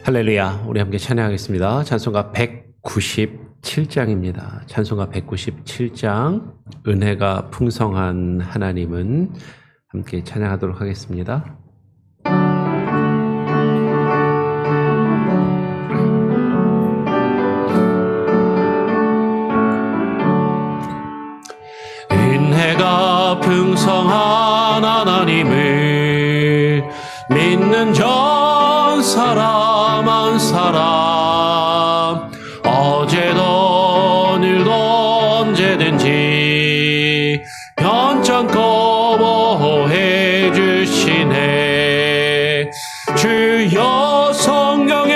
할렐루야. 우리 함께 찬양하겠습니다. 찬송가 197장입니다. 찬송가 197장 은혜가 풍성한 하나님은 함께 찬양하도록 하겠습니다. 은혜가 풍성한 하나님을 믿는 전 사람 한 사람 어제도 오늘도 언제든지 변찮고 보호해 주시네. 주여 성령의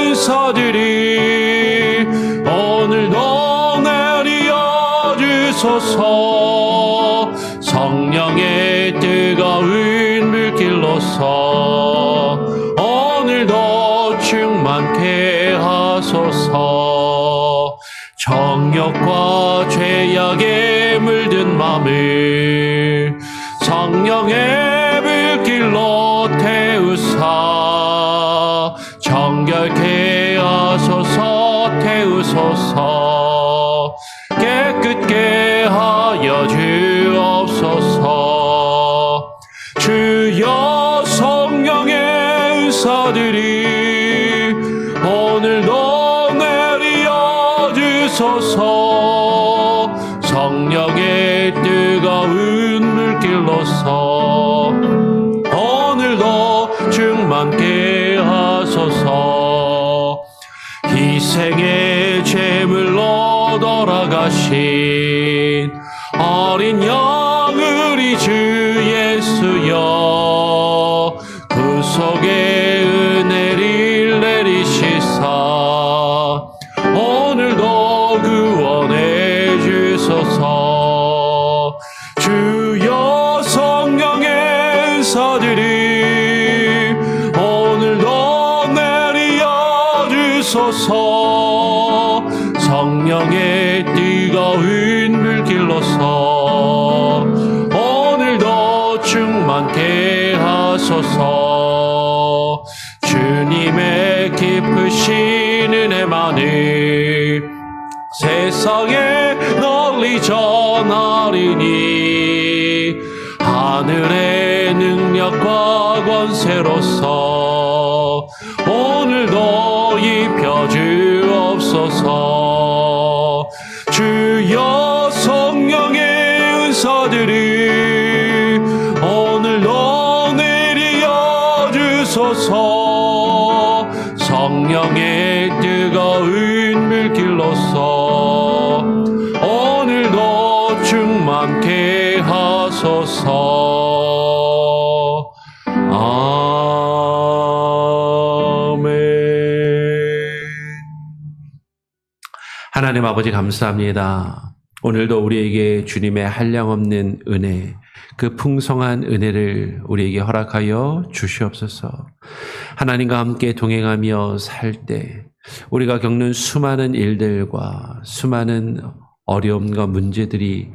은사들이 오늘도 내려 주소서. 성령의 뜨거운 물길로서 오늘도 충만케 하소서. 정욕과 죄악에 물든 맘을 성령의 물길로 태우사 정결케 하소서. 태우소서. 깨끗게 하여 주옵소서. 주여 성령의 은사들이 오늘도 내려 주소서. 성령의 뜨거운 물길로서 오늘도 충만케 하소서. 희생의 제물로 돌아가신 어린 양 우리 주 예수여, 구속의 은혜를 내리시사 오늘도 구원해 주소서. 주여 성령의 은사들이 오늘도 내려 주소서. 성령의 뜨거운 물길로서 오늘도 충만케 하소서. 주님의 깊으신 은혜만을 세상에 널리 전하리니 하늘의 능력과 권세로서 오늘도 입혀 주옵소서. 주여 성령의 은사들이 오늘도 내려 주소서. 성령의 뜨거운 물길로서 오늘도 충만케 하소서. 아멘. 하나님 아버지 감사합니다. 오늘도 우리에게 주님의 한량없는 은혜, 그 풍성한 은혜를 우리에게 허락하여 주시옵소서. 하나님과 함께 동행하며 살 때 우리가 겪는 수많은 일들과 수많은 어려움과 문제들이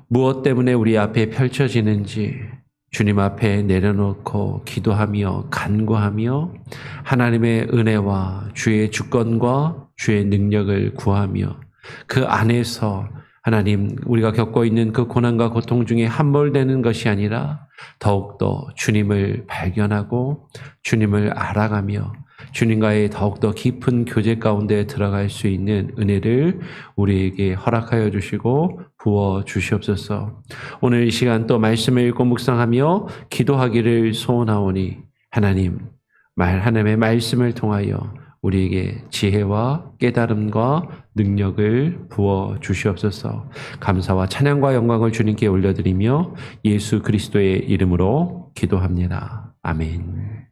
무엇 때문에 우리 앞에 펼쳐지는지 주님 앞에 내려놓고 기도하며 간구하며 하나님의 은혜와 주의 주권과 주의 능력을 구하며 그 안에서 하나님 우리가 겪고 있는 그 고난과 고통 중에 함몰되는 것이 아니라 더욱더 주님을 발견하고 주님을 알아가며 주님과의 더욱더 깊은 교제 가운데 들어갈 수 있는 은혜를 우리에게 허락하여 주시고 부어 주시옵소서. 오늘 이 시간 또 말씀을 읽고 묵상하며 기도하기를 소원하오니 하나님의 말씀을 통하여 우리에게 지혜와 깨달음과 능력을 부어 주시옵소서. 감사와 찬양과 영광을 주님께 올려드리며 예수 그리스도의 이름으로 기도합니다. 아멘.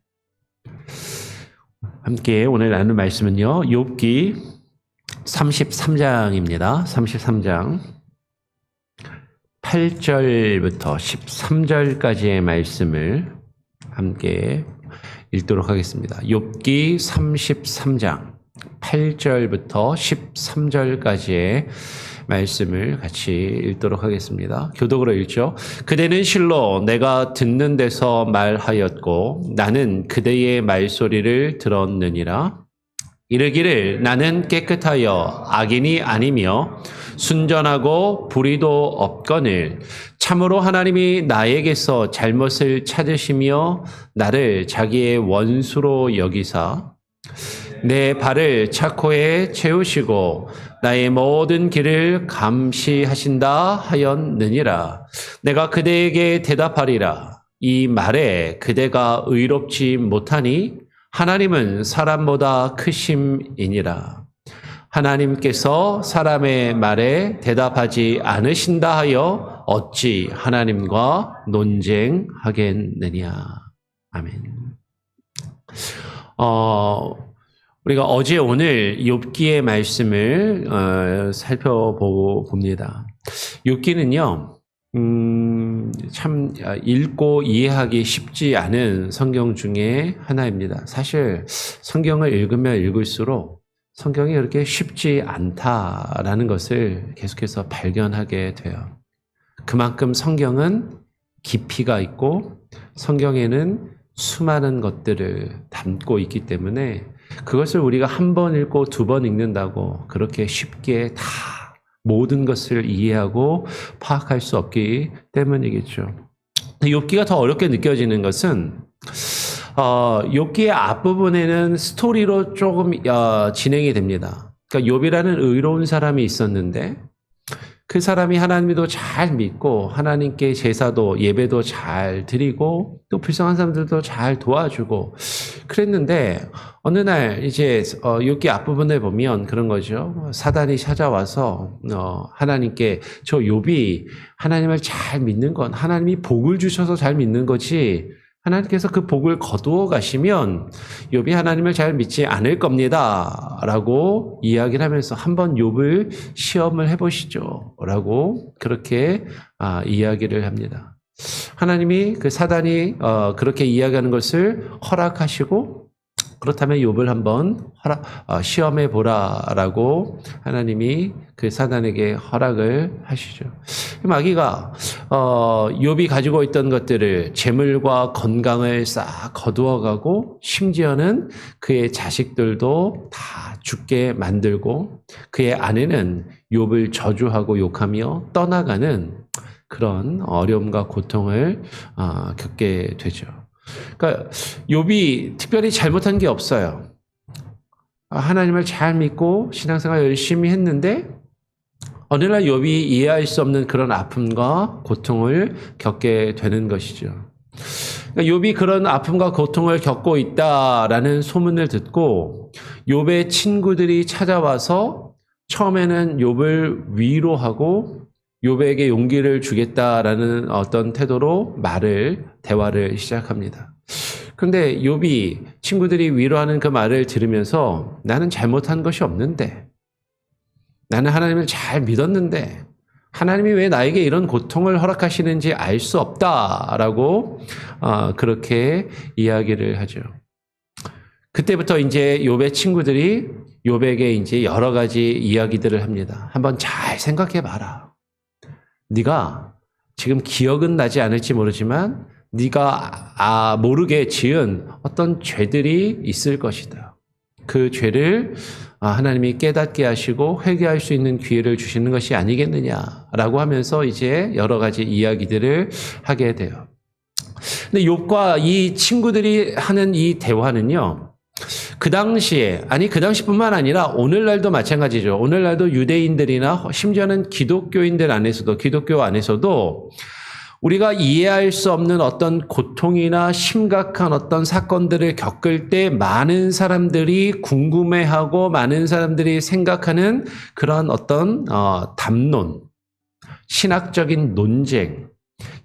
함께 오늘 나눌 말씀은요, 욥기 33장입니다. 33장 8절부터 13절까지의 말씀을 함께 읽도록 하겠습니다. 욥기 33장 8절부터 13절까지의 말씀을 같이 읽도록 하겠습니다. 교독으로 읽죠. 그대는 실로 내가 듣는 데서 말하였고 나는 그대의 말소리를 들었느니라. 이르기를 나는 깨끗하여 악인이 아니며 순전하고 불의도 없거늘 참으로 하나님이 나에게서 잘못을 찾으시며 나를 자기의 원수로 여기사 내 발을 착고에 채우시고 나의 모든 길을 감시하신다 하였느니라. 내가 그대에게 대답하리라. 이 말에 그대가 의롭지 못하니 하나님은 사람보다 크심이니라. 하나님께서 사람의 말에 대답하지 않으신다 하여 어찌 하나님과 논쟁하겠느냐. 아멘. 우리가 어제 오늘 욥기의 말씀을 살펴보고 봅니다. 욥기는요, 참 읽고 이해하기 쉽지 않은 성경 중에 하나입니다. 사실 성경을 읽으면 읽을수록 성경이 그렇게 쉽지 않다라는 것을 계속해서 발견하게 돼요. 그만큼 성경은 깊이가 있고 성경에는 수많은 것들을 담고 있기 때문에 그것을 우리가 한 번 읽고 두 번 읽는다고 그렇게 쉽게 다 모든 것을 이해하고 파악할 수 없기 때문이겠죠. 욥기가 더 어렵게 느껴지는 것은 욥기의 앞부분에는 스토리로 조금 진행이 됩니다. 그러니까 욥이라는 의로운 사람이 있었는데 그 사람이 하나님도 잘 믿고 하나님께 제사도 예배도 잘 드리고 또 불쌍한 사람들도 잘 도와주고 그랬는데 어느 날 이제 욥기 앞부분에 보면 그런 거죠. 사단이 찾아와서 하나님께 저 욥이 하나님을 잘 믿는 건 하나님이 복을 주셔서 잘 믿는 거지 하나님께서 그 복을 거두어 가시면 욥이 하나님을 잘 믿지 않을 겁니다 라고 이야기를 하면서 한번 욥을 시험을 해보시죠 라고 그렇게 이야기를 합니다. 하나님이 그 사단이 그렇게 이야기하는 것을 허락하시고 그렇다면 욥을 한번 시험해 보라라고 하나님이 그 사단에게 허락을 하시죠. 마귀가 욥이 가지고 있던 것들을 재물과 건강을 싹 거두어가고 심지어는 그의 자식들도 다 죽게 만들고 그의 아내는 욥을 저주하고 욕하며 떠나가는 그런 어려움과 고통을 겪게 되죠. 그러니까 욥이 특별히 잘못한 게 없어요. 하나님을 잘 믿고 신앙생활 열심히 했는데 어느 날 욥이 이해할 수 없는 그런 아픔과 고통을 겪게 되는 것이죠. 그러니까 욥이 그런 아픔과 고통을 겪고 있다라는 소문을 듣고 욥의 친구들이 찾아와서 처음에는 욥을 위로하고 욥에게 용기를 주겠다라는 어떤 태도로 대화를 시작합니다. 그런데 욥이 친구들이 위로하는 그 말을 들으면서 나는 잘못한 것이 없는데 나는 하나님을 잘 믿었는데 하나님이 왜 나에게 이런 고통을 허락하시는지 알 수 없다라고 그렇게 이야기를 하죠. 그때부터 이제 욥의 친구들이 욥에게 이제 여러 가지 이야기들을 합니다. 한번 잘 생각해 봐라. 네가 지금 기억은 나지 않을지 모르지만 네가 모르게 지은 어떤 죄들이 있을 것이다. 그 죄를 하나님이 깨닫게 하시고 회개할 수 있는 기회를 주시는 것이 아니겠느냐라고 하면서 이제 여러 가지 이야기들을 하게 돼요. 근데 욥과 이 친구들이 하는 이 대화는요. 그 당시뿐만 아니라 오늘날도 마찬가지죠. 오늘날도 유대인들이나 심지어는 기독교 안에서도 우리가 이해할 수 없는 어떤 고통이나 심각한 어떤 사건들을 겪을 때 많은 사람들이 궁금해하고 많은 사람들이 생각하는 그런 어떤 담론, 신학적인 논쟁,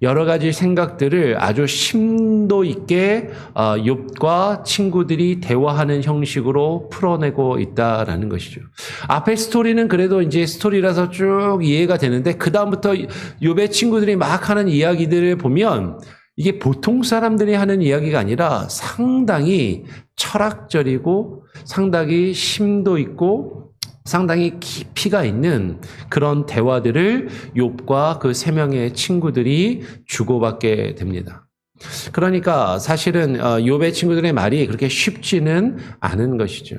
여러 가지 생각들을 아주 심도 있게 욥과 친구들이 대화하는 형식으로 풀어내고 있다라는 것이죠. 앞에 스토리는 그래도 이제 스토리라서 쭉 이해가 되는데 그 다음부터 욥의 친구들이 막 하는 이야기들을 보면 이게 보통 사람들이 하는 이야기가 아니라 상당히 철학적이고 상당히 심도 있고 상당히 깊이가 있는 그런 대화들을 욥과 그 세 명의 친구들이 주고받게 됩니다. 그러니까 사실은 욥의 친구들의 말이 그렇게 쉽지는 않은 것이죠.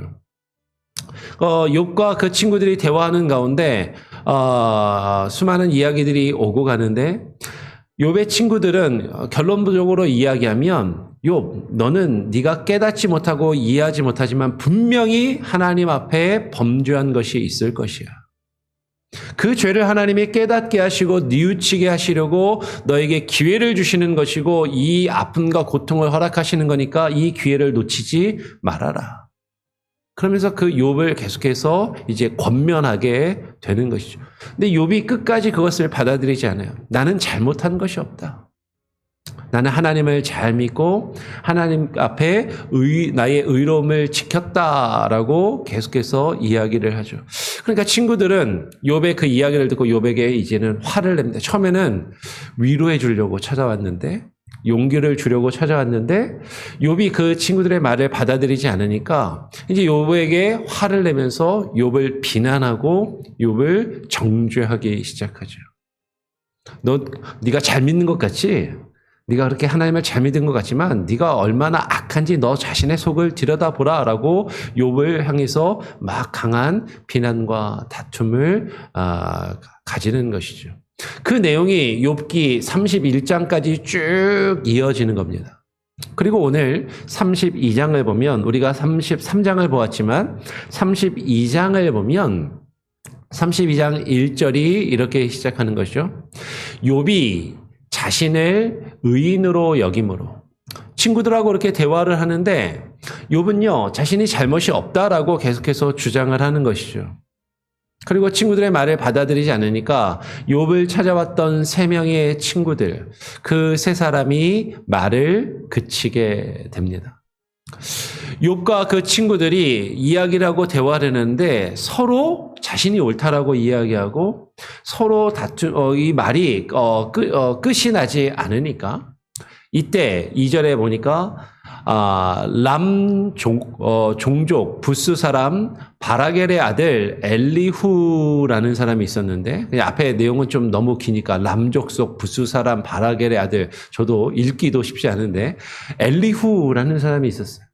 욥과 그 친구들이 대화하는 가운데 수많은 이야기들이 오고 가는데 욥의 친구들은 결론적으로 이야기하면 욥, 너는 네가 깨닫지 못하고 이해하지 못하지만 분명히 하나님 앞에 범죄한 것이 있을 것이야. 그 죄를 하나님이 깨닫게 하시고 뉘우치게 하시려고 너에게 기회를 주시는 것이고 이 아픔과 고통을 허락하시는 거니까 이 기회를 놓치지 말아라. 그러면서 그 욥을 계속해서 이제 권면하게 되는 것이죠. 근데 욥이 끝까지 그것을 받아들이지 않아요. 나는 잘못한 것이 없다. 나는 하나님을 잘 믿고 하나님 앞에 나의 의로움을 지켰다라고 계속해서 이야기를 하죠. 그러니까 친구들은 욥의 그 이야기를 듣고 욥에게 이제는 화를 냅니다. 처음에는 위로해 주려고 찾아왔는데 용기를 주려고 찾아왔는데 욥이 그 친구들의 말을 받아들이지 않으니까 이제 욥에게 화를 내면서 욥을 비난하고 욥을 정죄하기 시작하죠. 네가 잘 믿는 것 같지? 네가 그렇게 하나님을 잘 믿은 것 같지만 네가 얼마나 악한지 너 자신의 속을 들여다보라라고 욥을 향해서 막 강한 비난과 다툼을 가지는 것이죠. 그 내용이 욥기 31장까지 쭉 이어지는 겁니다. 그리고 오늘 32장을 보면 우리가 33장을 보았지만 32장을 보면 32장 1절이 이렇게 시작하는 것이죠. 욥이 자신을 의인으로 여김으로 친구들하고 이렇게 대화를 하는데 욥은요 자신이 잘못이 없다라고 계속해서 주장을 하는 것이죠. 그리고 친구들의 말을 받아들이지 않으니까 욥을 찾아왔던 세 명의 친구들, 그 세 사람이 말을 그치게 됩니다. 욥과 그 친구들이 이야기를 하고 대화를 하는데 서로 자신이 옳다라고 이야기하고 서로 이 말이 끝이 나지 않으니까 이때 2절에 보니까 람 종족 부스 사람 바라겔의 아들 엘리후라는 사람이 있었는데 앞에 내용은 좀 너무 기니까 람족속 부스 사람 바라겔의 아들 저도 읽기도 쉽지 않은데 엘리후라는 사람이 있었어요.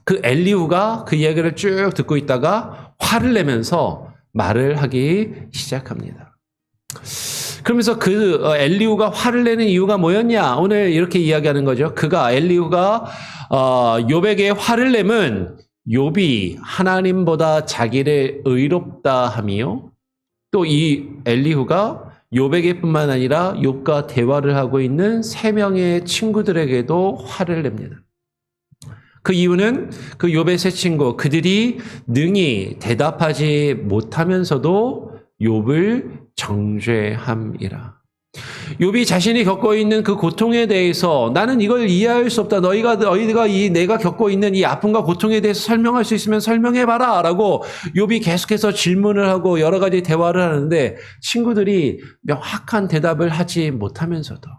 그 엘리후가 그 이야기를 쭉 듣고 있다가 화를 내면서 말을 하기 시작합니다. 그러면서 그 엘리후가 화를 내는 이유가 뭐였냐? 오늘 이렇게 이야기하는 거죠. 엘리후가 욥에게 화를 내면 욥이 하나님보다 자기를 의롭다 하며 또 이 엘리후가 욥에게뿐만 아니라 욥과 대화를 하고 있는 세 명의 친구들에게도 화를 냅니다. 그 이유는 그 욥의 세 친구 그들이 능히 대답하지 못하면서도 욥을 정죄함이라. 욥이 자신이 겪고 있는 그 고통에 대해서 나는 이걸 이해할 수 없다. 너희가 내가 겪고 있는 이 아픔과 고통에 대해서 설명할 수 있으면 설명해봐라 라고 욥이 계속해서 질문을 하고 여러 가지 대화를 하는데 친구들이 명확한 대답을 하지 못하면서도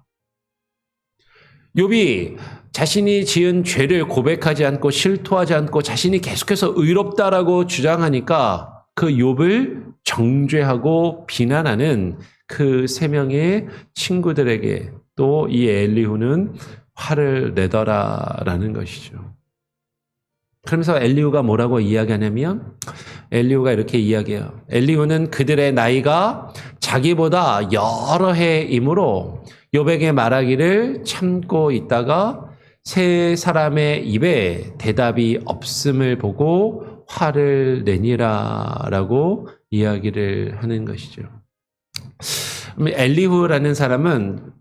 욥이 자신이 지은 죄를 고백하지 않고 실토하지 않고 자신이 계속해서 의롭다라고 주장하니까 그 욥을 정죄하고 비난하는 그 세 명의 친구들에게 또 이 엘리후는 화를 내더라라는 것이죠. 그러면서 엘리후가 뭐라고 이야기하냐면 엘리후가 이렇게 이야기해요. 엘리후는 그들의 나이가 자기보다 여러 해이므로 욥에게 말하기를 참고 있다가 세 사람의 입에 대답이 없음을 보고 화를 내니라라고 이야기를 하는 것이죠. 엘리후라는 사람은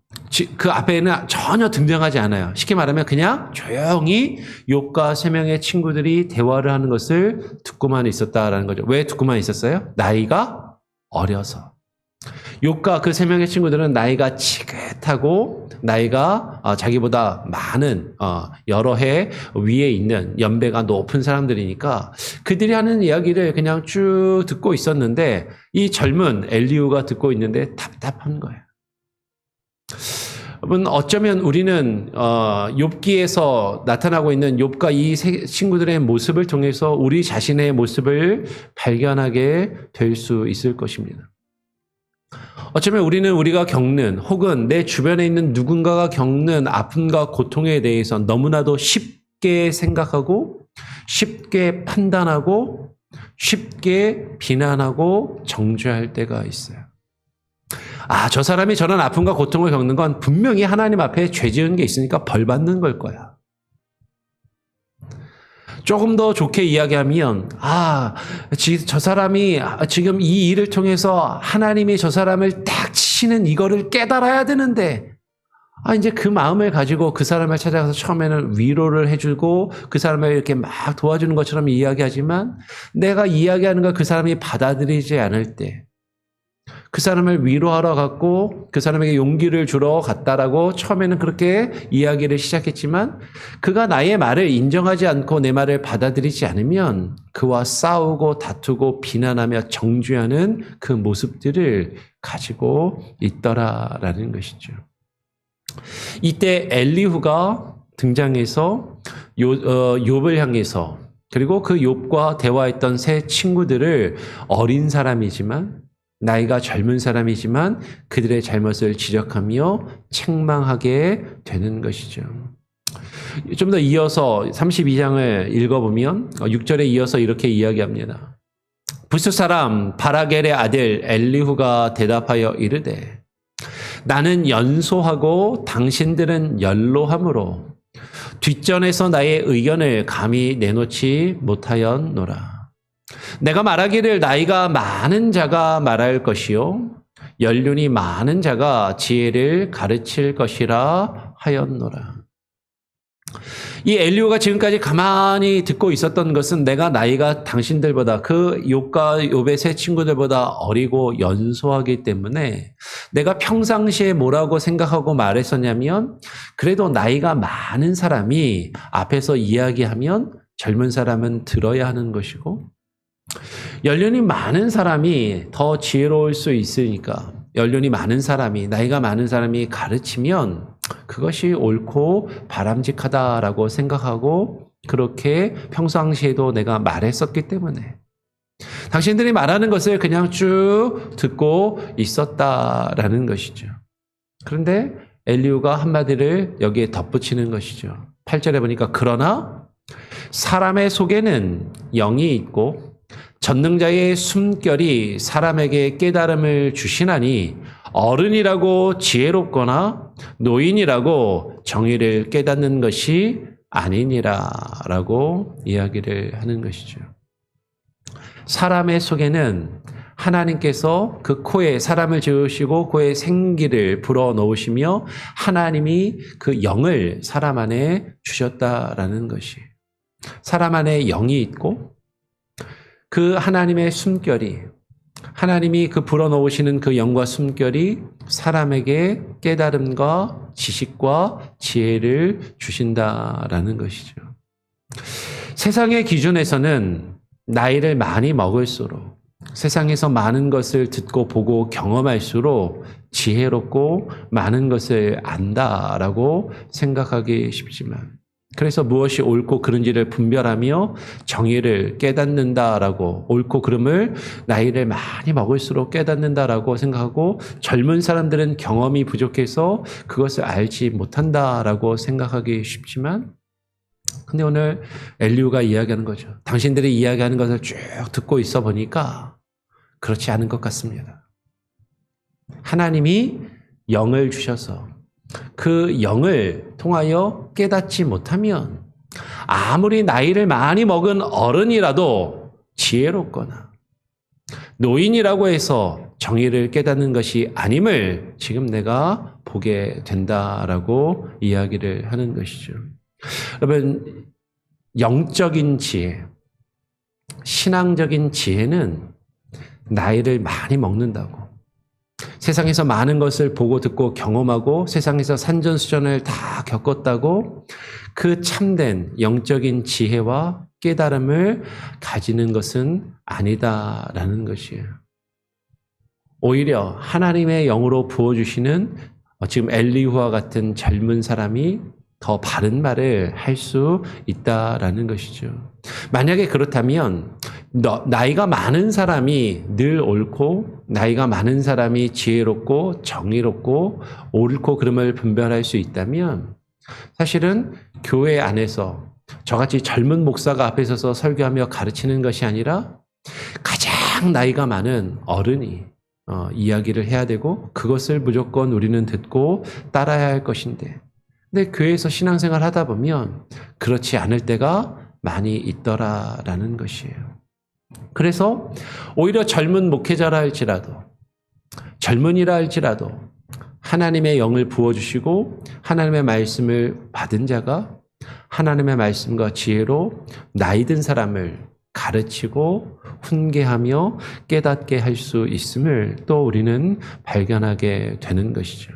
그 앞에는 전혀 등장하지 않아요. 쉽게 말하면 그냥 조용히 욥과 세 명의 친구들이 대화를 하는 것을 듣고만 있었다라는 거죠. 왜 듣고만 있었어요? 나이가 어려서. 욥과 그 세 명의 친구들은 나이가 지긋하고 나이가 자기보다 많은 여러 해 위에 있는 연배가 높은 사람들이니까 그들이 하는 이야기를 그냥 쭉 듣고 있었는데 이 젊은 엘리후가 듣고 있는데 답답한 거예요. 여러분 어쩌면 우리는 욥기에서 나타나고 있는 욥과 이 친구들의 모습을 통해서 우리 자신의 모습을 발견하게 될 수 있을 것입니다. 어쩌면 우리는 우리가 겪는 혹은 내 주변에 있는 누군가가 겪는 아픔과 고통에 대해서 너무나도 쉽게 생각하고 쉽게 판단하고 쉽게 비난하고 정죄할 때가 있어요. 저 사람이 저런 아픔과 고통을 겪는 건 분명히 하나님 앞에 죄 지은 게 있으니까 벌 받는 걸 거야. 조금 더 좋게 이야기하면, 저 사람이 지금 이 일을 통해서 하나님이 저 사람을 딱 치시는 이거를 깨달아야 되는데, 이제 그 마음을 가지고 그 사람을 찾아가서 처음에는 위로를 해주고 그 사람을 이렇게 막 도와주는 것처럼 이야기하지만 내가 이야기하는 걸 그 사람이 받아들이지 않을 때 그 사람을 위로하러 갔고 그 사람에게 용기를 주러 갔다라고 처음에는 그렇게 이야기를 시작했지만 그가 나의 말을 인정하지 않고 내 말을 받아들이지 않으면 그와 싸우고 다투고 비난하며 정죄하는 그 모습들을 가지고 있더라라는 것이죠. 이때 엘리후가 등장해서 욥을 향해서 그리고 그 욥과 대화했던 세 친구들을 어린 사람이지만 나이가 젊은 사람이지만 그들의 잘못을 지적하며 책망하게 되는 것이죠. 좀 더 이어서 32장을 읽어보면 6절에 이어서 이렇게 이야기합니다. 부스 사람 바라겔의 아들 엘리후가 대답하여 이르되 나는 연소하고 당신들은 연로함으로 뒷전에서 나의 의견을 감히 내놓지 못하였노라. 내가 말하기를 나이가 많은 자가 말할 것이요 연륜이 많은 자가 지혜를 가르칠 것이라 하였노라. 이 엘리후가 지금까지 가만히 듣고 있었던 것은 내가 나이가 당신들보다 그 욥과 욥의 세 친구들보다 어리고 연소하기 때문에 내가 평상시에 뭐라고 생각하고 말했었냐면 그래도 나이가 많은 사람이 앞에서 이야기하면 젊은 사람은 들어야 하는 것이고 연륜이 많은 사람이 더 지혜로울 수 있으니까 연륜이 많은 사람이 나이가 많은 사람이 가르치면 그것이 옳고 바람직하다라고 생각하고 그렇게 평상시에도 내가 말했었기 때문에 당신들이 말하는 것을 그냥 쭉 듣고 있었다라는 것이죠. 그런데 엘리후가 한마디를 여기에 덧붙이는 것이죠. 8절에 보니까 그러나 사람의 속에는 영이 있고 전능자의 숨결이 사람에게 깨달음을 주시나니 어른이라고 지혜롭거나 노인이라고 정의를 깨닫는 것이 아니니라 라고 이야기를 하는 것이죠. 사람의 속에는 하나님께서 그 코에 사람을 지으시고 코에 생기를 불어넣으시며 하나님이 그 영을 사람 안에 주셨다라는 것이 사람 안에 영이 있고 그 하나님의 숨결이 하나님이 그 불어넣으시는 그 영과 숨결이 사람에게 깨달음과 지식과 지혜를 주신다라는 것이죠. 세상의 기준에서는 나이를 많이 먹을수록 세상에서 많은 것을 듣고 보고 경험할수록 지혜롭고 많은 것을 안다라고 생각하기 쉽지만 그래서 무엇이 옳고 그른지를 분별하며 정의를 깨닫는다라고 옳고 그름을 나이를 많이 먹을수록 깨닫는다라고 생각하고 젊은 사람들은 경험이 부족해서 그것을 알지 못한다라고 생각하기 쉽지만 근데 오늘 엘리후가 이야기하는 거죠. 당신들이 이야기하는 것을 쭉 듣고 있어 보니까 그렇지 않은 것 같습니다. 하나님이 영을 주셔서 그 영을 통하여 깨닫지 못하면 아무리 나이를 많이 먹은 어른이라도 지혜롭거나 노인이라고 해서 정의를 깨닫는 것이 아님을 지금 내가 보게 된다라고 이야기를 하는 것이죠. 여러분, 영적인 지혜, 신앙적인 지혜는 나이를 많이 먹는다고 세상에서 많은 것을 보고 듣고 경험하고 세상에서 산전수전을 다 겪었다고 그 참된 영적인 지혜와 깨달음을 가지는 것은 아니다라는 것이에요. 오히려 하나님의 영으로 부어주시는 지금 엘리후와 같은 젊은 사람이 더 바른 말을 할 수 있다라는 것이죠. 만약에 그렇다면 나이가 많은 사람이 늘 옳고 나이가 많은 사람이 지혜롭고 정의롭고 옳고 그름을 분별할 수 있다면 사실은 교회 안에서 저같이 젊은 목사가 앞에 서서 설교하며 가르치는 것이 아니라 가장 나이가 많은 어른이 이야기를 해야 되고 그것을 무조건 우리는 듣고 따라야 할 것인데 근데 교회에서 신앙생활 하다 보면 그렇지 않을 때가 많이 있더라라는 것이에요. 그래서 오히려 젊은 목회자라 할지라도 젊은이라 할지라도 하나님의 영을 부어주시고 하나님의 말씀을 받은 자가 하나님의 말씀과 지혜로 나이 든 사람을 가르치고 훈계하며 깨닫게 할 수 있음을 또 우리는 발견하게 되는 것이죠.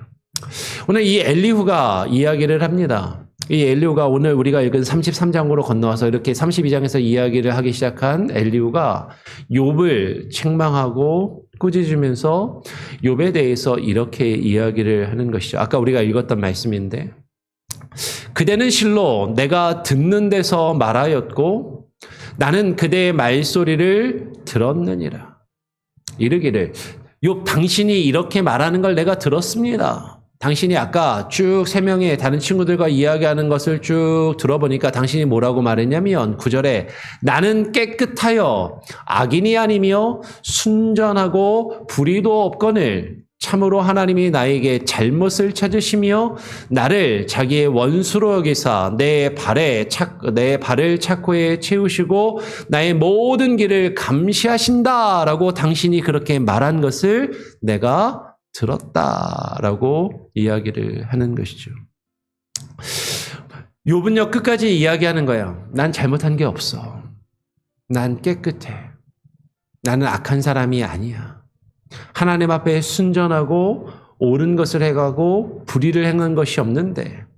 오늘 이 엘리후가 이야기를 합니다. 이 엘리후가 오늘 우리가 읽은 33장으로 건너와서 이렇게 32장에서 이야기를 하기 시작한 엘리후가 욥을 책망하고 꾸짖으면서 욥에 대해서 이렇게 이야기를 하는 것이죠. 아까 우리가 읽었던 말씀인데 그대는 실로 내가 듣는 데서 말하였고 나는 그대의 말소리를 들었느니라. 이르기를 욥 당신이 이렇게 말하는 걸 내가 들었습니다. 당신이 아까 쭉 세 명의 다른 친구들과 이야기하는 것을 쭉 들어보니까 당신이 뭐라고 말했냐면 9절에 나는 깨끗하여 악인이 아니며 순전하고 불의도 없거늘 참으로 하나님이 나에게 잘못을 찾으시며 나를 자기의 원수로 여기사 내 발을 착고에 채우시고 나의 모든 길을 감시하신다라고 당신이 그렇게 말한 것을 내가 들었다라고 이야기를 하는 것이죠. 욥은요 끝까지 이야기하는 거예요. 난 잘못한 게 없어. 난 깨끗해. 나는 악한 사람이 아니야. 하나님 앞에 순전하고 옳은 것을 해가고 불의를 행한 것이 없는데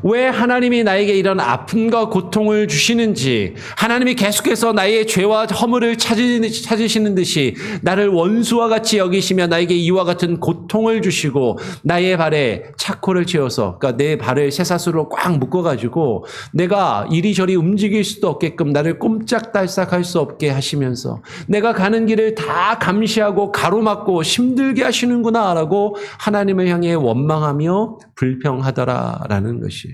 왜 하나님이 나에게 이런 아픔과 고통을 주시는지 하나님이 계속해서 나의 죄와 허물을 찾으시는 듯이 나를 원수와 같이 여기시며 나에게 이와 같은 고통을 주시고 나의 발에 차코를 채워서 그러니까 내 발을 쇠사슬로 꽉 묶어가지고 내가 이리저리 움직일 수도 없게끔 나를 꼼짝달싹할 수 없게 하시면서 내가 가는 길을 다 감시하고 가로막고 힘들게 하시는구나 라고 하나님을 향해 원망하며 불평하더라라는 것이에요.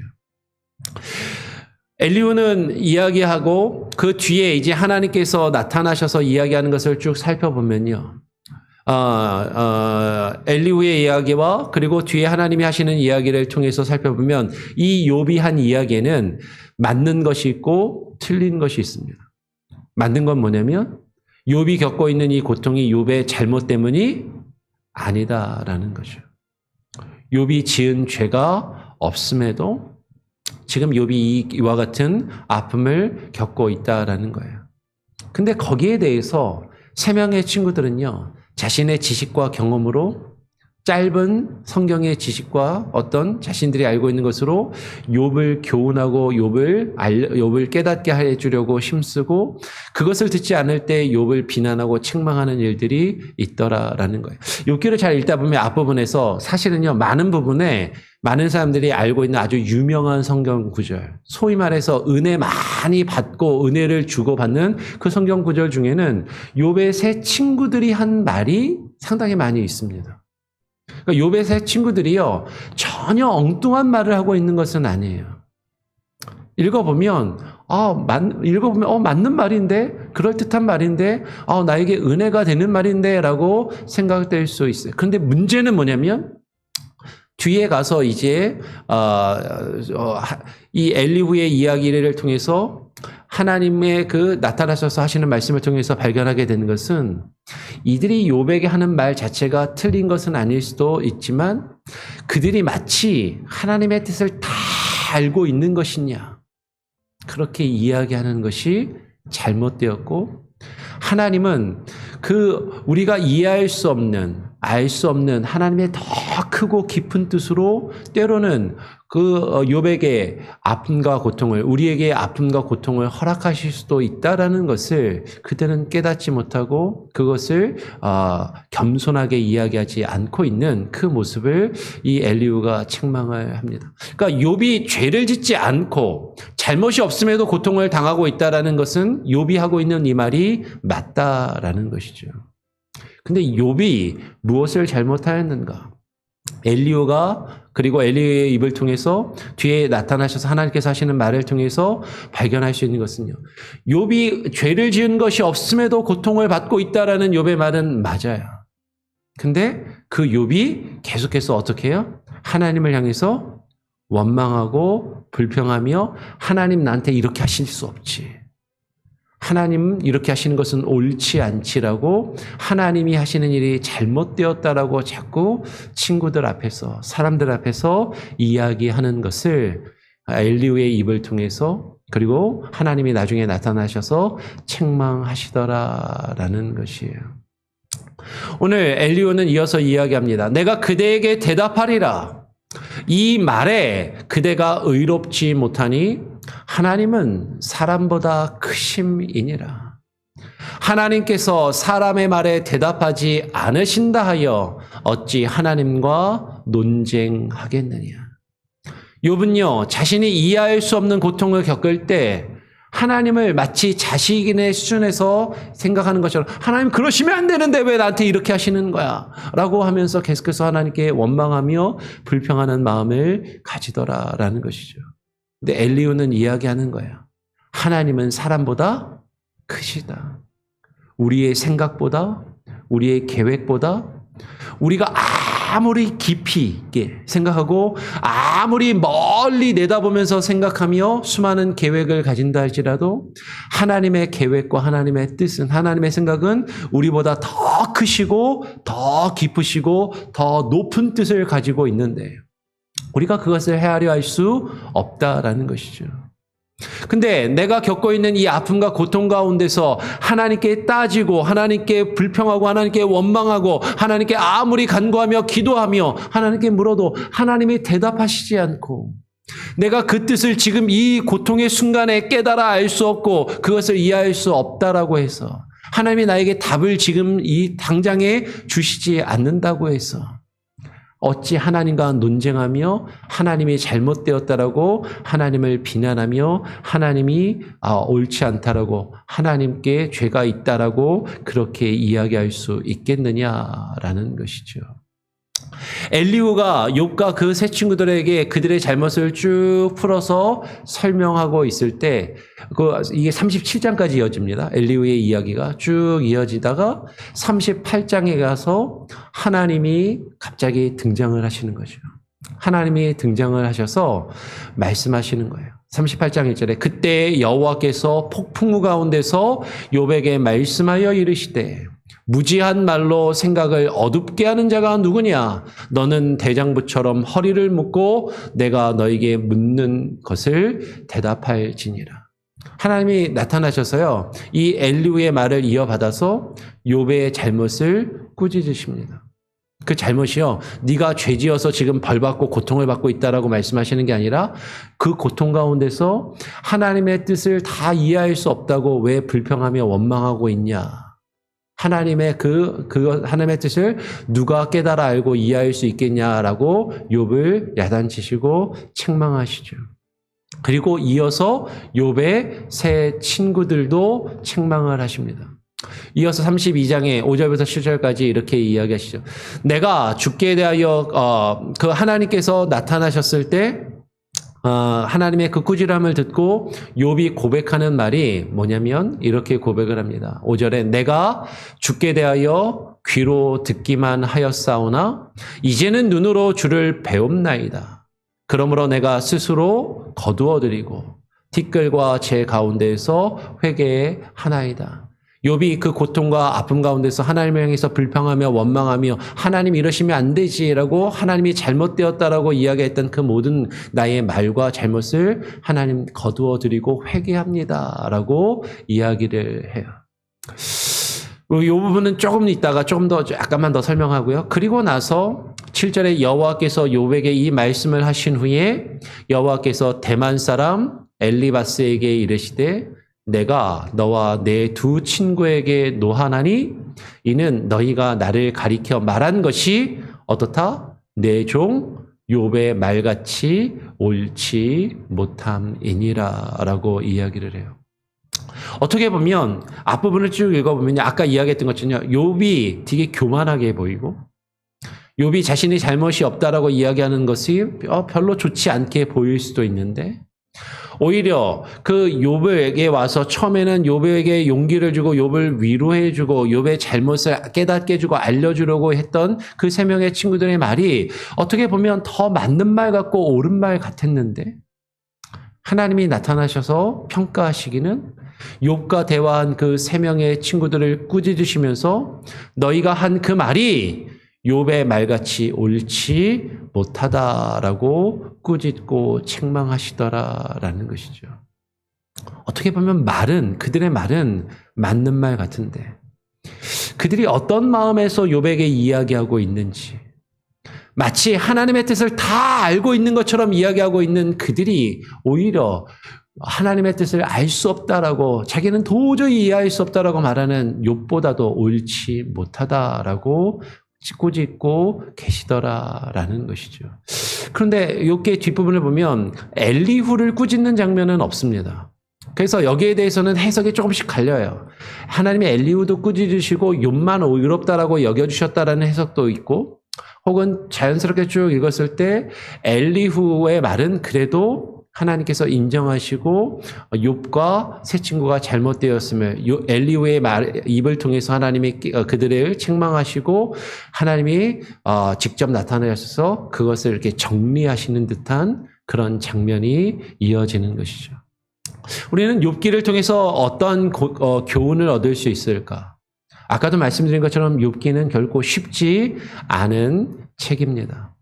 엘리후는 이야기하고 그 뒤에 이제 하나님께서 나타나셔서 이야기하는 것을 쭉 살펴보면요. 엘리후의 이야기와 그리고 뒤에 하나님이 하시는 이야기를 통해서 살펴보면 이 욥이 한 이야기에는 맞는 것이 있고 틀린 것이 있습니다. 맞는 건 뭐냐면 욥이 겪고 있는 이 고통이 욥의 잘못 때문이 아니다라는 거죠. 욥이 지은 죄가 없음에도 지금 욥이 이와 같은 아픔을 겪고 있다라는 거예요. 근데 거기에 대해서 세 명의 친구들은요, 자신의 지식과 경험으로 짧은 성경의 지식과 어떤 자신들이 알고 있는 것으로 욥을 교훈하고 욥을 깨닫게 해주려고 힘쓰고 그것을 듣지 않을 때 욥을 비난하고 책망하는 일들이 있더라라는 거예요. 욥기를 잘 읽다 보면 앞부분에서 사실은요 많은 부분에 많은 사람들이 알고 있는 아주 유명한 성경 구절, 소위 말해서 은혜 많이 받고 은혜를 주고받는 그 성경 구절 중에는 욥의 세 친구들이 한 말이 상당히 많이 있습니다. 그러니까 욥의 세 친구들이요 전혀 엉뚱한 말을 하고 있는 것은 아니에요. 읽어보면 맞는 말인데 그럴듯한 말인데 나에게 은혜가 되는 말인데라고 생각될 수 있어요. 그런데 문제는 뭐냐면 뒤에 가서 이제 이 엘리후의 이야기를 통해서 하나님의 그 나타나셔서 하시는 말씀을 통해서 발견하게 되는 것은 이들이 욥에게 하는 말 자체가 틀린 것은 아닐 수도 있지만 그들이 마치 하나님의 뜻을 다 알고 있는 것이냐 그렇게 이야기하는 것이 잘못되었고 하나님은 그 우리가 이해할 수 없는 알 수 없는 하나님의 더 크고 깊은 뜻으로 때로는 그 욥에게 아픔과 고통을, 우리에게 아픔과 고통을 허락하실 수도 있다라는 것을 그들은 깨닫지 못하고 그것을 겸손하게 이야기하지 않고 있는 그 모습을 이 엘리후가 책망을 합니다. 그러니까 욥이 죄를 짓지 않고 잘못이 없음에도 고통을 당하고 있다라는 것은 욥이 하고 있는 이 말이 맞다라는 것이죠. 근데 욥이 무엇을 잘못하였는가? 엘리후가 그리고 엘리후의 입을 통해서 뒤에 나타나셔서 하나님께서 하시는 말을 통해서 발견할 수 있는 것은요. 욥이 죄를 지은 것이 없음에도 고통을 받고 있다라는 욥의 말은 맞아요. 근데 그 욥이 계속해서 어떻게 해요? 하나님을 향해서 원망하고 불평하며 하나님 나한테 이렇게 하실 수 없지. 하나님 이렇게 하시는 것은 옳지 않지라고 하나님이 하시는 일이 잘못되었다라고 자꾸 친구들 앞에서 사람들 앞에서 이야기하는 것을 엘리후의 입을 통해서 그리고 하나님이 나중에 나타나셔서 책망하시더라라는 것이에요. 오늘 엘리후는 이어서 이야기합니다. 내가 그대에게 대답하리라. 이 말에 그대가 의롭지 못하니 하나님은 사람보다 크심이니라. 하나님께서 사람의 말에 대답하지 않으신다 하여 어찌 하나님과 논쟁하겠느냐. 욥은요, 자신이 이해할 수 없는 고통을 겪을 때 하나님을 마치 자식인의 수준에서 생각하는 것처럼 하나님 그러시면 안 되는데 왜 나한테 이렇게 하시는 거야? 라고 하면서 계속해서 하나님께 원망하며 불평하는 마음을 가지더라라는 것이죠. 근데 엘리후는 이야기하는 거예요. 하나님은 사람보다 크시다. 우리의 생각보다, 우리의 계획보다, 우리가 아무리 깊이 있게 생각하고 아무리 멀리 내다보면서 생각하며 수많은 계획을 가진다 할지라도 하나님의 계획과 하나님의 뜻은, 하나님의 생각은 우리보다 더 크시고 더 깊으시고 더 높은 뜻을 가지고 있는데 우리가 그것을 헤아려 할 수 없다라는 것이죠. 근데 내가 겪고 있는 이 아픔과 고통 가운데서 하나님께 따지고 하나님께 불평하고 하나님께 원망하고 하나님께 아무리 간구하며 기도하며 하나님께 물어도 하나님이 대답하시지 않고 내가 그 뜻을 지금 이 고통의 순간에 깨달아 알 수 없고 그것을 이해할 수 없다라고 해서 하나님이 나에게 답을 지금 이 당장에 주시지 않는다고 해서 어찌 하나님과 논쟁하며 하나님이 잘못되었다라고 하나님을 비난하며 하나님이 옳지 않다라고 하나님께 죄가 있다라고 그렇게 이야기할 수 있겠느냐라는 것이죠. 엘리후가 욥과 그 세 친구들에게 그들의 잘못을 쭉 풀어서 설명하고 있을 때 이게 37장까지 이어집니다. 엘리후의 이야기가 쭉 이어지다가 38장에 가서 하나님이 갑자기 등장을 하시는 거죠. 하나님이 등장을 하셔서 말씀하시는 거예요. 38장 1절에 그때 여호와께서 폭풍우 가운데서 욥에게 말씀하여 이르시되 무지한 말로 생각을 어둡게 하는 자가 누구냐? 너는 대장부처럼 허리를 묶고 내가 너에게 묻는 것을 대답할지니라. 하나님이 나타나셔서요. 이 엘리후의 말을 이어받아서 욥의 잘못을 꾸짖으십니다. 그 잘못이요. 네가 죄지어서 지금 벌받고 고통을 받고 있다라고 말씀하시는 게 아니라 그 고통 가운데서 하나님의 뜻을 다 이해할 수 없다고 왜 불평하며 원망하고 있냐? 하나님의 하나님의 뜻을 누가 깨달아 알고 이해할 수 있겠냐라고 욥을 야단치시고 책망하시죠. 그리고 이어서 욥의 세 친구들도 책망을 하십니다. 이어서 32장에 5절부터 7절까지 이렇게 이야기하시죠. 내가 죽게 대하여 그 하나님께서 나타나셨을 때 하나님의 그 꾸지람을 듣고 욥이 고백하는 말이 뭐냐면 이렇게 고백을 합니다. 5절에 내가 죽게 대하여 귀로 듣기만 하였사오나 이제는 눈으로 주를 배움나이다. 그러므로 내가 스스로 거두어드리고 티끌과 제 가운데에서 회개하나이다. 욥이 그 고통과 아픔 가운데서 하나님을 향해서 불평하며 원망하며 하나님 이러시면 안 되지라고 하나님이 잘못되었다라고 이야기했던 그 모든 나의 말과 잘못을 하나님 거두어드리고 회개합니다라고 이야기를 해요. 이 부분은 조금 이따가 조금 더 약간만 더 설명하고요. 그리고 나서 7절에 여호와께서 욥에게 이 말씀을 하신 후에 여호와께서 대만 사람 엘리바스에게 이르시되 내가 너와 내 두 친구에게 노하나니 이는 너희가 나를 가리켜 말한 것이 어떻다? 내 종 욥의 말같이 옳지 못함이니라 라고 이야기를 해요. 어떻게 보면 앞부분을 쭉 읽어보면 아까 이야기했던 것처럼 욥이 되게 교만하게 보이고 욥이 자신의 잘못이 없다라고 이야기하는 것이 별로 좋지 않게 보일 수도 있는데 오히려 그 욥에게 와서 처음에는 욥에게 용기를 주고 욥을 위로해주고 욥의 잘못을 깨닫게 해주고 알려주려고 했던 그 세 명의 친구들의 말이 어떻게 보면 더 맞는 말 같고 옳은 말 같았는데 하나님이 나타나셔서 평가하시기는 욥과 대화한 그 세 명의 친구들을 꾸짖으시면서 너희가 한 그 말이 욥의 말같이 옳지 못하다라고 꾸짖고 책망하시더라라는 것이죠. 어떻게 보면 그들의 말은 맞는 말 같은데 그들이 어떤 마음에서 욥에게 이야기하고 있는지 마치 하나님의 뜻을 다 알고 있는 것처럼 이야기하고 있는 그들이 오히려 하나님의 뜻을 알 수 없다라고 자기는 도저히 이해할 수 없다라고 말하는 욥보다도 옳지 못하다라고 꾸짖고 계시더라라는 것이죠. 그런데 욥기의 뒷부분을 보면 엘리후를 꾸짖는 장면은 없습니다. 그래서 여기에 대해서는 해석이 조금씩 갈려요. 하나님이 엘리후도 꾸짖으시고 욥만 의롭다라고 여겨주셨다라는 해석도 있고 혹은 자연스럽게 쭉 읽었을 때 엘리후의 말은 그래도 하나님께서 인정하시고 욥과 세 친구가 잘못되었음을 엘리후의 입을 통해서 하나님이 그들을 책망하시고 하나님이 직접 나타나셔서 그것을 이렇게 정리하시는 듯한 그런 장면이 이어지는 것이죠. 우리는 욥기를 통해서 어떤 교훈을 얻을 수 있을까? 아까도 말씀드린 것처럼 욥기는 결코 쉽지 않은 책입니다.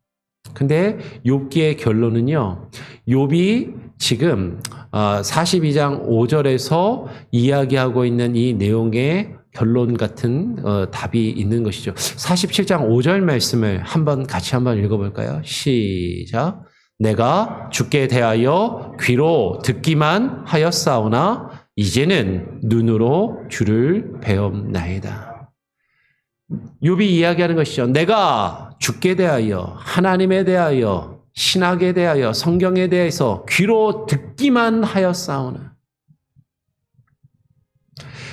근데 욥기의 결론은요. 욥이 지금 42장 5절에서 이야기하고 있는 이 내용의 결론 같은 답이 있는 것이죠. 47장 5절 말씀을 같이 한번 읽어볼까요? 시작. 내가 주께 대하여 귀로 듣기만 하였사오나 이제는 눈으로 주를 배움나이다. 욥이 이야기하는 것이죠. 내가 주께 대하여 하나님에 대하여 신학에 대하여 성경에 대해서 귀로 듣기만 하였사오나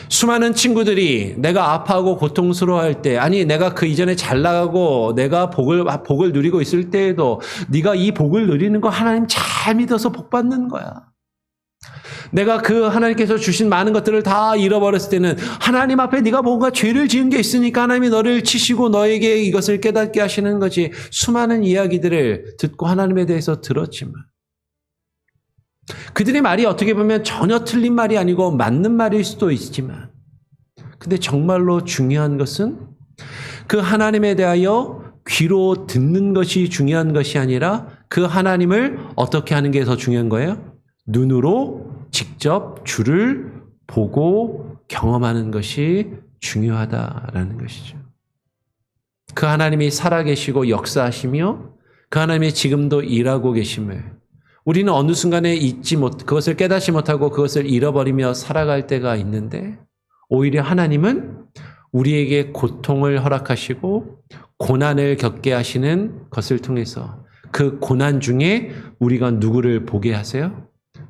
수많은 친구들이 내가 아파하고 고통스러워할 때 아니 내가 그 이전에 잘 나가고 내가 복을 누리고 있을 때에도 네가 이 복을 누리는 거 하나님 잘 믿어서 복 받는 거야. 내가 그 하나님께서 주신 많은 것들을 다 잃어버렸을 때는 하나님 앞에 네가 뭔가 죄를 지은 게 있으니까 하나님이 너를 치시고 너에게 이것을 깨닫게 하시는 거지. 수많은 이야기들을 듣고 하나님에 대해서 들었지만 그들의 말이 어떻게 보면 전혀 틀린 말이 아니고 맞는 말일 수도 있지만 근데 정말로 중요한 것은 그 하나님에 대하여 귀로 듣는 것이 중요한 것이 아니라 그 하나님을 어떻게 하는 게 더 중요한 거예요? 눈으로 직접 주를 보고 경험하는 것이 중요하다라는 것이죠. 그 하나님이 살아계시고 역사하시며 그 하나님이 지금도 일하고 계심을 우리는 어느 순간에 그것을 깨닫지 못하고 그것을 잃어버리며 살아갈 때가 있는데 오히려 하나님은 우리에게 고통을 허락하시고 고난을 겪게 하시는 것을 통해서 그 고난 중에 우리가 누구를 보게 하세요?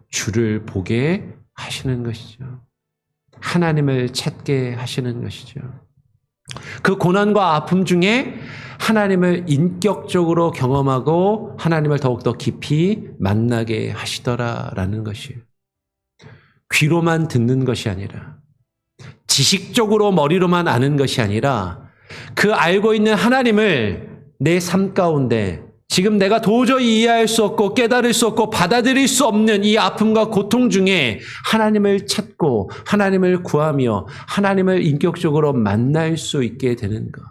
주를 보게 하시는 것이죠. 하나님을 찾게 하시는 것이죠. 그 고난과 아픔 중에 하나님을 인격적으로 경험하고 하나님을 더욱더 깊이 만나게 하시더라라는 것이에요. 귀로만 듣는 것이 아니라 지식적으로 머리로만 아는 것이 아니라 그 알고 있는 하나님을 내 삶 가운데 지금 내가 도저히 이해할 수 없고 깨달을 수 없고 받아들일 수 없는 이 아픔과 고통 중에 하나님을 찾고 하나님을 구하며 하나님을 인격적으로 만날 수 있게 되는 것.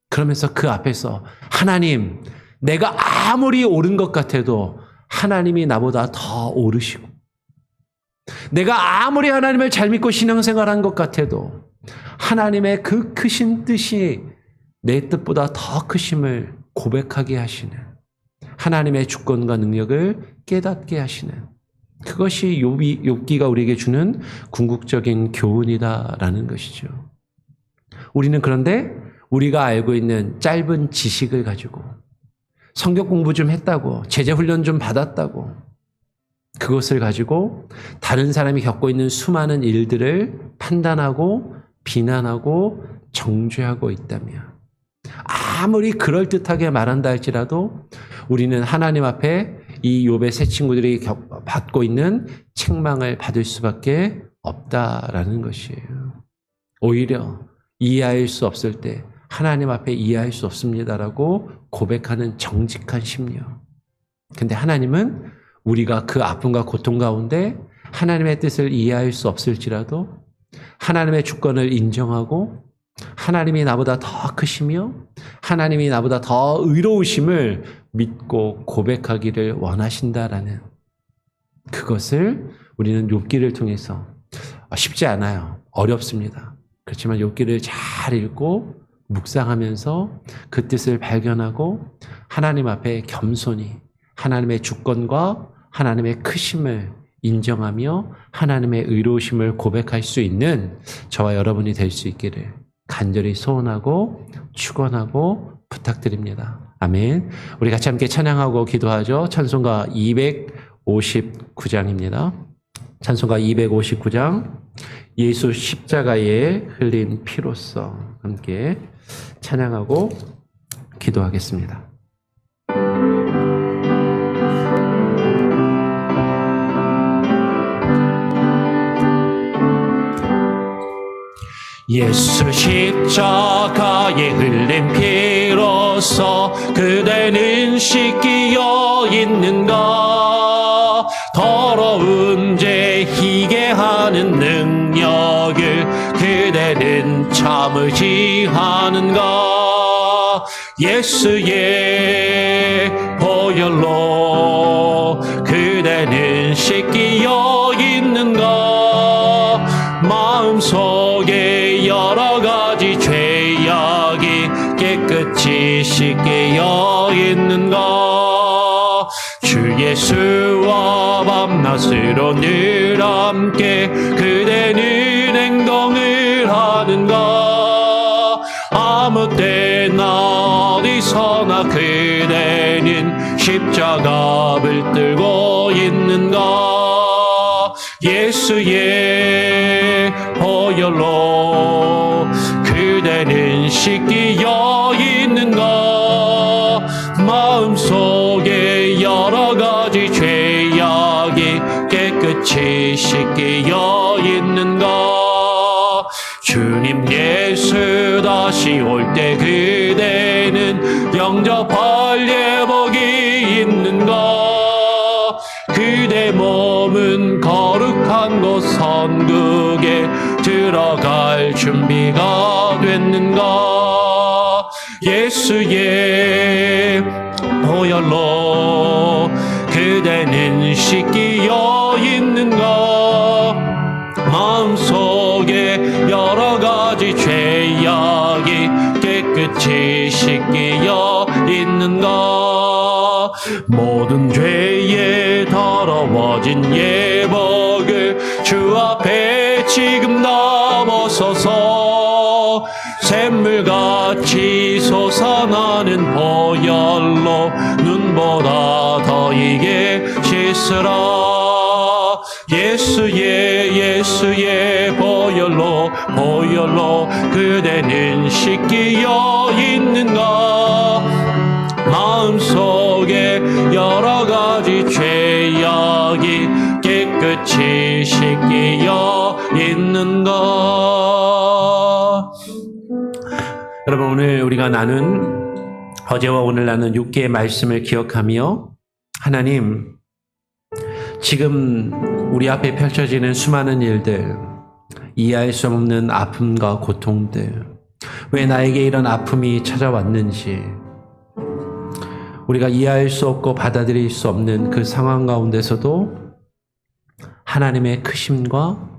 그러면서 그 앞에서 하나님, 내가 아무리 옳은 것 같아도 하나님이 나보다 더 옳으시고 내가 아무리 하나님을 잘 믿고 신앙생활한 것 같아도 하나님의 그 크신 뜻이 내 뜻보다 더 크심을 고백하게 하시는, 하나님의 주권과 능력을 깨닫게 하시는, 그것이 욥기가 우리에게 주는 궁극적인 교훈이다라는 것이죠. 우리는 그런데 우리가 알고 있는 짧은 지식을 가지고 성경 공부 좀 했다고, 제자 훈련 좀 받았다고, 그것을 가지고 다른 사람이 겪고 있는 수많은 일들을 판단하고 비난하고 정죄하고 있다면, 아무리 그럴듯하게 말한다 할지라도 우리는 하나님 앞에 이 욥의 세 친구들이 받고 있는 책망을 받을 수밖에 없다라는 것이에요. 오히려 이해할 수 없을 때 하나님 앞에 이해할 수 없습니다라고 고백하는 정직한 심령. 근데 하나님은 우리가 그 아픔과 고통 가운데 하나님의 뜻을 이해할 수 없을지라도 하나님의 주권을 인정하고 하나님이 나보다 더 크시며 하나님이 나보다 더 의로우심을 믿고 고백하기를 원하신다라는, 그것을 우리는 욥기를 통해서, 쉽지 않아요. 어렵습니다. 그렇지만 욥기를 잘 읽고 묵상하면서 그 뜻을 발견하고 하나님 앞에 겸손히 하나님의 주권과 하나님의 크심을 인정하며 하나님의 의로우심을 고백할 수 있는 저와 여러분이 될 수 있기를 간절히 소원하고 축원하고 부탁드립니다. 아멘. 우리 같이 함께 찬양하고 기도하죠. 찬송가 259장입니다. 찬송가 259장, 예수 십자가에 흘린 피로써, 함께 찬양하고 기도하겠습니다. 예수 십자가에 흘린 피로써 그대는 씻기어 있는가? 더러운 죄 희게 하는 능력을 그대는 참으지 않은가? 예수의 보혈로 그대는 씻기어 있는가? 마음속에 여러 가지 죄악이 깨끗이 씻기어 있는가? 주 예수와 밤낮으로 늘 함께 그대는 행동을 하는가? 아무 때나 어디서나 그대는 십자가를 들고 있는가? 예수의 보혈로 그대는 씻기어 있는가? 마음속에 여러 가지 죄악이 깨끗이 씻기어 있는가? 주님 예수 다시 올 때 그대는 영접할 예복이 있는가? 그대 몸은 거룩한 곳 선국에 들어갈 준비가 됐는가? 예수의 보혈로 그대는 씻기어 있는가? 마음속에 여러 가지 죄악이 깨끗이 씻기어 있는가? 모든 죄에 더러워진 예복을 주 앞에 지금 다 벗어서 샘물같이 솟아나는 보혈로 눈보다 더 이게 씻으라. 예수의 보혈로 그대는 씻기어 있는가? 마음속에 여러 가지 죄악이 깨끗이 씻기어 있는가? 여러분, 오늘 우리가 나눈, 어제와 오늘 나눈 6개의 말씀을 기억하며 하나님, 지금 우리 앞에 펼쳐지는 수많은 일들, 이해할 수 없는 아픔과 고통들, 왜 나에게 이런 아픔이 찾아왔는지, 우리가 이해할 수 없고 받아들일 수 없는 그 상황 가운데서도 하나님의 크심과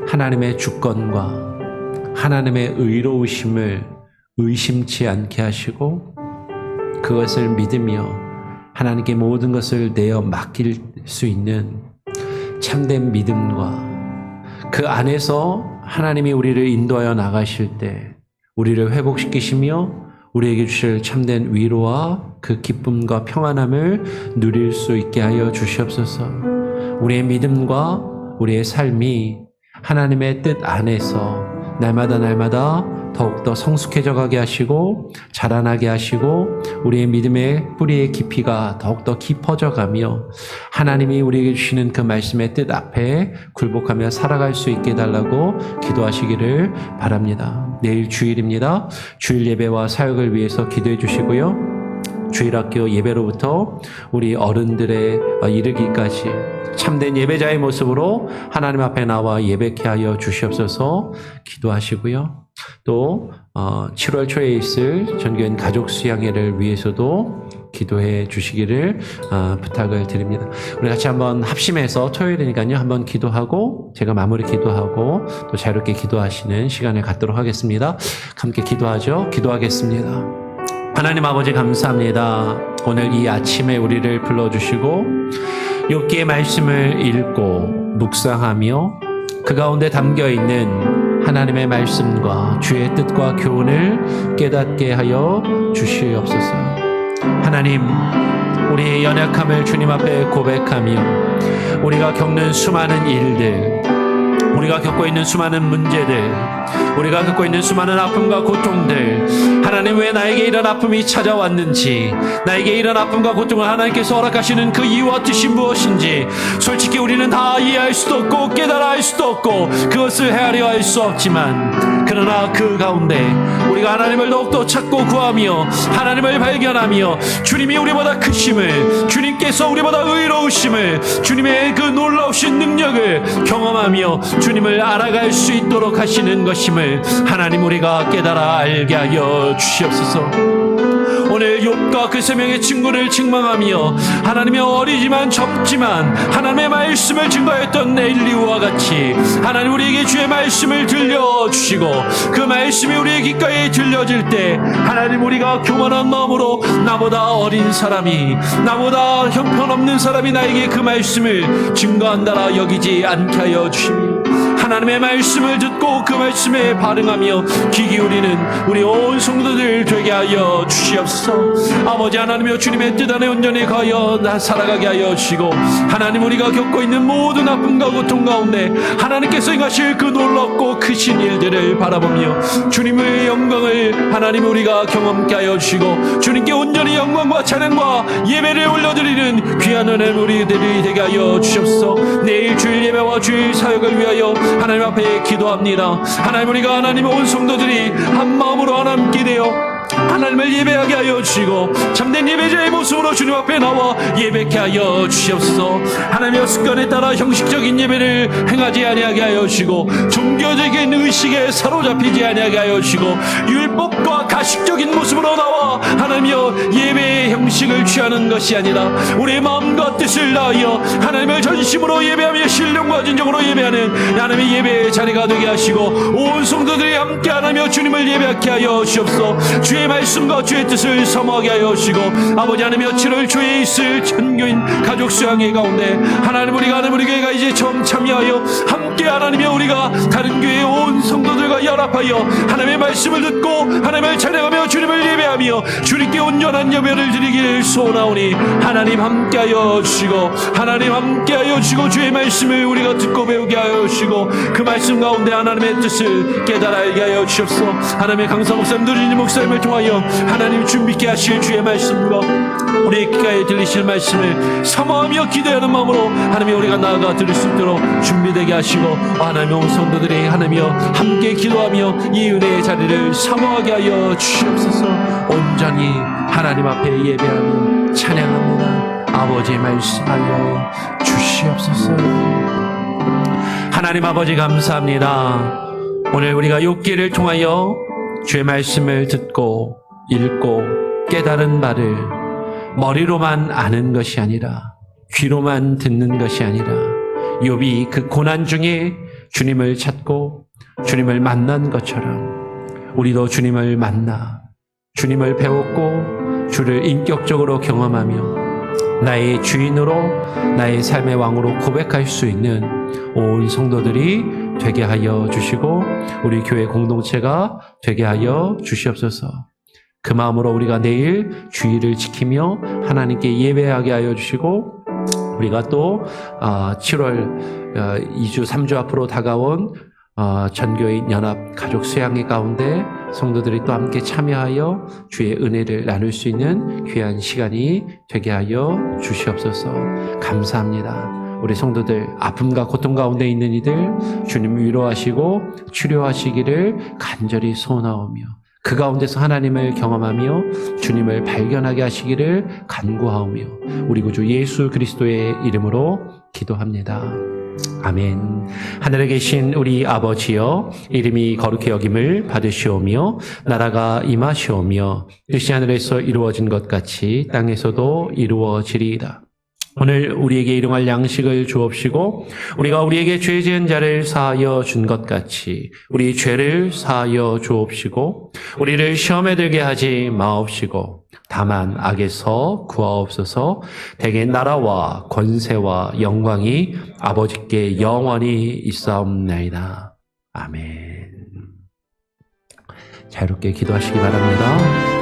하나님의 주권과 하나님의 의로우심을 의심치 않게 하시고 그것을 믿으며 하나님께 모든 것을 내어 맡길 수 있는 참된 믿음과 그 안에서 하나님이 우리를 인도하여 나가실 때 우리를 회복시키시며 우리에게 주실 참된 위로와 그 기쁨과 평안함을 누릴 수 있게 하여 주시옵소서. 우리의 믿음과 우리의 삶이 하나님의 뜻 안에서 날마다 더욱더 성숙해져 가게 하시고 자라나게 하시고 우리의 믿음의 뿌리의 깊이가 더욱더 깊어져 가며 하나님이 우리에게 주시는 그 말씀의 뜻 앞에 굴복하며 살아갈 수 있게 해달라고 기도하시기를 바랍니다. 내일 주일입니다. 주일 예배와 사역을 위해서 기도해 주시고요. 주일학교 예배로부터 우리 어른들의 이르기까지 참된 예배자의 모습으로 하나님 앞에 나와 예배케 하여 주시옵소서 기도하시고요. 또 7월 초에 있을 전교인 가족 수양회를 위해서도 기도해 주시기를 부탁을 드립니다. 우리 같이 한번 합심해서 토요일이니까요. 한번 기도하고 제가 마무리 기도하고 또 자유롭게 기도하시는 시간을 갖도록 하겠습니다. 함께 기도하죠. 기도하겠습니다. 하나님 아버지 감사합니다. 오늘 이 아침에 우리를 불러주시고 욥기의 말씀을 읽고 묵상하며 그 가운데 담겨있는 하나님의 말씀과 주의 뜻과 교훈을 깨닫게 하여 주시옵소서. 하나님, 우리의 연약함을 주님 앞에 고백하며 우리가 겪는 수많은 일들, 우리가 겪고 있는 수많은 문제들, 우리가 겪고 있는 수많은 아픔과 고통들, 하나님 왜 나에게 이런 아픔이 찾아왔는지, 나에게 이런 아픔과 고통을 하나님께서 허락하시는 그 이유와 뜻이 무엇인지 솔직히 우리는 다 이해할 수도 없고 깨달아 할 수도 없고 그것을 헤아려 할 수 없지만, 그러나 그 가운데 우리가 하나님을 더욱더 찾고 구하며 하나님을 발견하며 주님이 우리보다 크심을, 주님께서 우리보다 의로우심을, 주님의 그 놀라우신 능력을 경험하며 주님을 알아갈 수 있도록 하시는 것임을 하나님 우리가 깨달아 알게 하여 주시옵소서. 오늘 욥과 그 세 명의 친구를 책망하며 하나님의 어리지만 젊지만 하나님의 말씀을 증거했던 엘리후와 같이 하나님 우리에게 주의 말씀을 들려주시고 그 말씀이 우리의 귓가에 들려질 때 하나님 우리가 교만한 마음으로 나보다 어린 사람이, 나보다 형편없는 사람이 나에게 그 말씀을 증거한다라 여기지 않게 하여 주시며 하나님의 말씀을 듣고 그 말씀에 반응하며 귀 기울이는 우리 온 성도들 되게 하여 주시옵소서. 아버지 하나님이여, 주님의 뜻 안에 온전히 가여 살아가게 하여 주시고 하나님 우리가 겪고 있는 모든 아픔과 고통 가운데 하나님께서 행하실 그 놀랍고 크신 일들을 바라보며 주님의 영광을 하나님 우리가 경험케 하여 주시고 주님께 온전히 영광과 찬양과 예배를 올려드리는 귀한 은혜 우리들이 되게 하여 주시옵소서. 내일 주일 예배와 주일 사역을 위하여 하나님 앞에 기도합니다. 하나님 우리가 하나님의 온 성도들이 한 마음으로 하나님께 되어 하나님을 예배하게 하여 주시고 참된 예배자의 모습으로 주님 앞에 나와 예배케 하여 주시옵소서. 하나님의 습관에 따라 형식적인 예배를 행하지 아니하게 하여 주시고 종교적인 의식에 사로잡히지 아니하게 하여 주시고 율법과 가식적인 모습으로 나와 하나님이여 예배의 형식을 취하는 것이 아니라 우리의 마음과 뜻을 다하여 하나님을 전심으로 예배하며 신령과 진정으로 예배하는 하나님의 예배의 자리가 되게 하시고 온 성도들이 함께 하나며 주님을 예배하게 하여 주옵소서. 주의 말씀과 주의 뜻을 사모하게 하여 주시고 아버지 하나님 7월 초에 있을 전교인 가족 수양회 가운데 하나님 우리가 하나님 우리 교회가 이제 처음 참여하여 함께 하나님이여 우리가 다른 교회의 온 성도들과 연합하여 하나님의 말씀을 듣고 하나님을 찬양하며 주님을 예배하며 주님께 온전한 예배를 드리기를 소원하오니 하나님 함께하여 주시고 하나님 함께하여 주시고 주의 말씀을 우리가 듣고 배우게 하여 주시고 그 말씀 가운데 하나님의 뜻을 깨달아 알게 하여 주옵소서. 하나님의 강사 목사님, 누리님 목사님을 통하여 하나님 준비케 하실 주의 말씀과 우리의 귓가에 들리실 말씀을 사모하며 기대하는 마음으로 하나님이 우리가 나아가 들을 수 있도록 준비되게 하시고 하나님의 온 성도들이 하나님이여 함께 기도하며 이 은혜의 자리를 사모하게 하여 주시옵소서. 온전히 하나님 앞에 예배하며 찬양합니다. 아버지의 말씀하여 주시옵소서. 하나님 아버지 감사합니다. 오늘 우리가 욥기를 통하여 주의 말씀을 듣고 읽고 깨달은 바를 머리로만 아는 것이 아니라 귀로만 듣는 것이 아니라 욥이 그 고난 중에 주님을 찾고 주님을 만난 것처럼 우리도 주님을 만나 주님을 배웠고 주를 인격적으로 경험하며 나의 주인으로 나의 삶의 왕으로 고백할 수 있는 온 성도들이 되게 하여 주시고 우리 교회 공동체가 되게 하여 주시옵소서. 그 마음으로 우리가 내일 주일을 지키며 하나님께 예배하게 하여 주시고 우리가 또 7월 2주 3주 앞으로 다가온 전교인 연합 가족 수양회 가운데 성도들이 또 함께 참여하여 주의 은혜를 나눌 수 있는 귀한 시간이 되게 하여 주시옵소서. 감사합니다. 우리 성도들 아픔과 고통 가운데 있는 이들 주님 위로하시고 치료하시기를 간절히 소원하오며 그 가운데서 하나님을 경험하며 주님을 발견하게 하시기를 간구하오며 우리 구주 예수 그리스도의 이름으로 기도합니다. 아멘. 하늘에 계신 우리 아버지여, 이름이 거룩히 여김을 받으시오며 나라가 임하시오며 뜻이 하늘에서 이루어진 것 같이 땅에서도 이루어지리이다. 오늘 우리에게 일용할 양식을 주옵시고 우리가 우리에게 죄 지은 자를 사하여 준 것 같이 우리 죄를 사하여 주옵시고 우리를 시험에 들게 하지 마옵시고 다만 악에서 구하옵소서. 대개 나라와 권세와 영광이 아버지께 영원히 있사옵나이다. 아멘. 자유롭게 기도하시기 바랍니다.